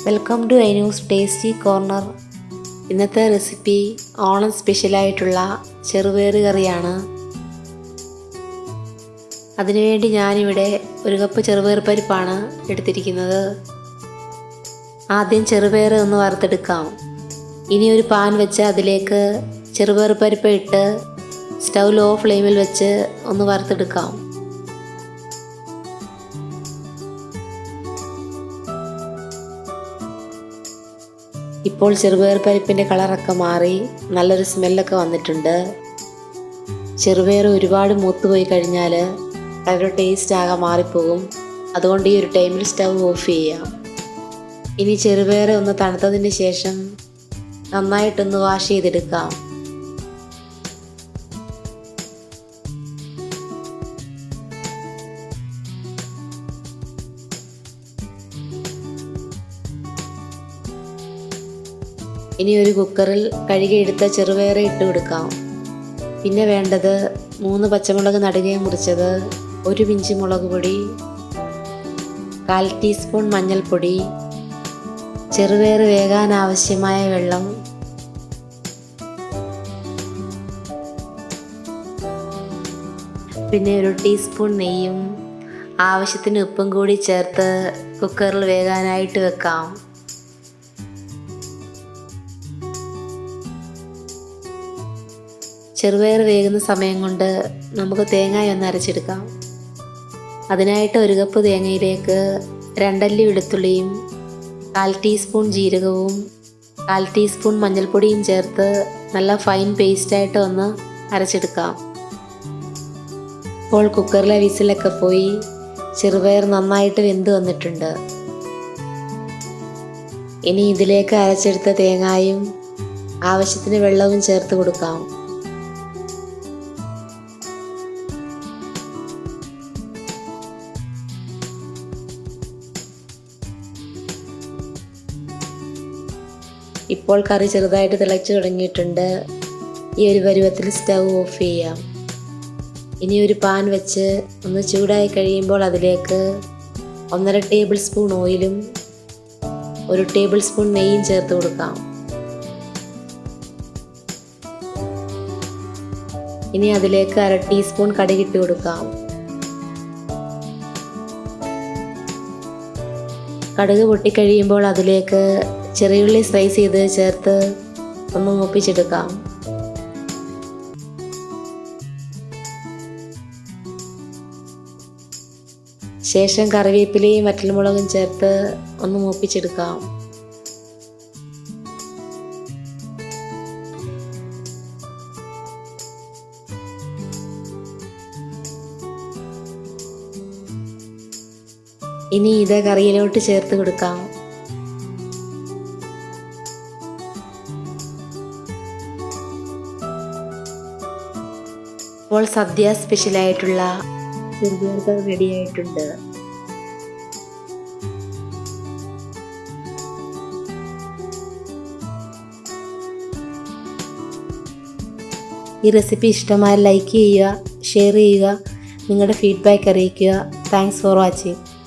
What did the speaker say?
Welcome to Ainu's tasty corner. ഇന്നത്തെ recipe Onam സ്പെഷ്യലായിട്ടുള്ള ചെറുപയർ കറിയാണ്. അതിനുവേണ്ടി ഞാനിവിടെ 1 കപ്പ് ചെറുപയർ പരിപ്പാണ് എടുത്തിരിക്കുന്നത്. ആദ്യം ചെറുപയർ ഒന്ന് വറുത്തെടുക്കാം. ഇനി ഒരു പാൻ വെച്ച് അതിലേക്ക് ചെറുപയർ പരിപ്പ് ഇട്ട് സ്റ്റൗ ലോ ഫ്ലെയിമിൽ വെച്ച് ഒന്ന് വറുത്തെടുക്കാം. ഇപ്പോൾ ചെറുപയർ പരിപ്പിൻ്റെ കളറൊക്കെ മാറി നല്ലൊരു സ്മെല്ലൊക്കെ വന്നിട്ടുണ്ട്. ചെറുപയർ ഒരുപാട് മൂത്തുപോയി കഴിഞ്ഞാൽ അതിൻ്റെ ടേസ്റ്റ് ആകെ മാറിപ്പോകും. അതുകൊണ്ട് ഈ ഒരു ടൈമിൽ സ്റ്റൗ ഓഫ് ചെയ്യാം. ഇനി ചെറുപയർ ഒന്ന് തണുത്തതിന് ശേഷം നന്നായിട്ടൊന്ന് വാഷ് ചെയ്തെടുക്കാം. ഇനി ഒരു കുക്കറിൽ കഴുകിയെടുത്ത ചെറുപയർ ഇട്ട് കൊടുക്കാം. പിന്നെ വേണ്ടത് 3 പച്ചമുളക് നടുകെ മുറിച്ചത്, 1 പിഞ്ച് മുളക് പൊടി, 1/4 ടീസ്പൂൺ മഞ്ഞൾപ്പൊടി, ചെറുപയർ വേകാൻ ആവശ്യമായ വെള്ളം, പിന്നെ 1 ടീസ്പൂൺ നെയ്യും ആവശ്യത്തിന് ഉപ്പും കൂടി ചേർത്ത് കുക്കറിൽ വേകാനായിട്ട് വെക്കാം. ചെറുപയർ വേകുന്ന സമയം കൊണ്ട് നമുക്ക് തേങ്ങ ഒന്ന് അരച്ചെടുക്കാം. അതിനായിട്ട് 1 കപ്പ് തേങ്ങയിലേക്ക് 2 അല്ലി വെളുത്തുള്ളിയും 1/4 ടീസ്പൂൺ ജീരകവും 1/4 ടീസ്പൂൺ മഞ്ഞൾപ്പൊടിയും ചേർത്ത് നല്ല ഫൈൻ പേസ്റ്റായിട്ട് ഒന്ന് അരച്ചെടുക്കാം. ഇപ്പോൾ കുക്കറിലെ വിസിലൊക്കെ പോയി ചെറുപയർ നന്നായിട്ട് വെന്ത് വന്നിട്ടുണ്ട്. ഇനി ഇതിലേക്ക് അരച്ചെടുത്ത തേങ്ങയും ആവശ്യത്തിന് വെള്ളവും ചേർത്ത് കൊടുക്കാം. ഇപ്പോൾ കറി ചെറുതായിട്ട് തിളച്ച് തുടങ്ങിയിട്ടുണ്ട്. ഈ ഒരു പരുവത്തിൽ സ്റ്റൗ ഓഫ് ചെയ്യാം. ഇനി ഒരു പാൻ വെച്ച് ഒന്ന് ചൂടായി കഴിയുമ്പോൾ അതിലേക്ക് 1.5 ടേബിൾ സ്പൂൺ ഓയിലും 1 ടേബിൾ സ്പൂൺ നെയ്യും ചേർത്ത് കൊടുക്കാം. ഇനി അതിലേക്ക് 1/2 ടീസ്പൂൺ കടുകിട്ട് കൊടുക്കാം. കടുക് പൊട്ടിക്കഴിയുമ്പോൾ അതിലേക്ക് ചെറിയുള്ളി സ്ലൈസ് ചെയ്ത് ചേർത്ത് ഒന്ന് മൂപ്പിച്ചെടുക്കാം. ശേഷം കറിവേപ്പിലയും വറ്റൽമുളകും ചേർത്ത് ഒന്ന് മൂപ്പിച്ചെടുക്കാം. ഇനി ഇത് കറിയിലോട്ട് ചേർത്ത് കൊടുക്കാം. ഇപ്പോൾ സദ്യ സ്പെഷ്യലായിട്ടുള്ള ചെറുപയർ കറി റെഡി ആയിട്ടുണ്ട്. ഈ റെസിപ്പി ഇഷ്ടമായാൽ ലൈക്ക് ചെയ്യുക, ഷെയർ ചെയ്യുക, നിങ്ങളുടെ ഫീഡ്ബാക്ക് അറിയിക്കുക. Thanks for watching.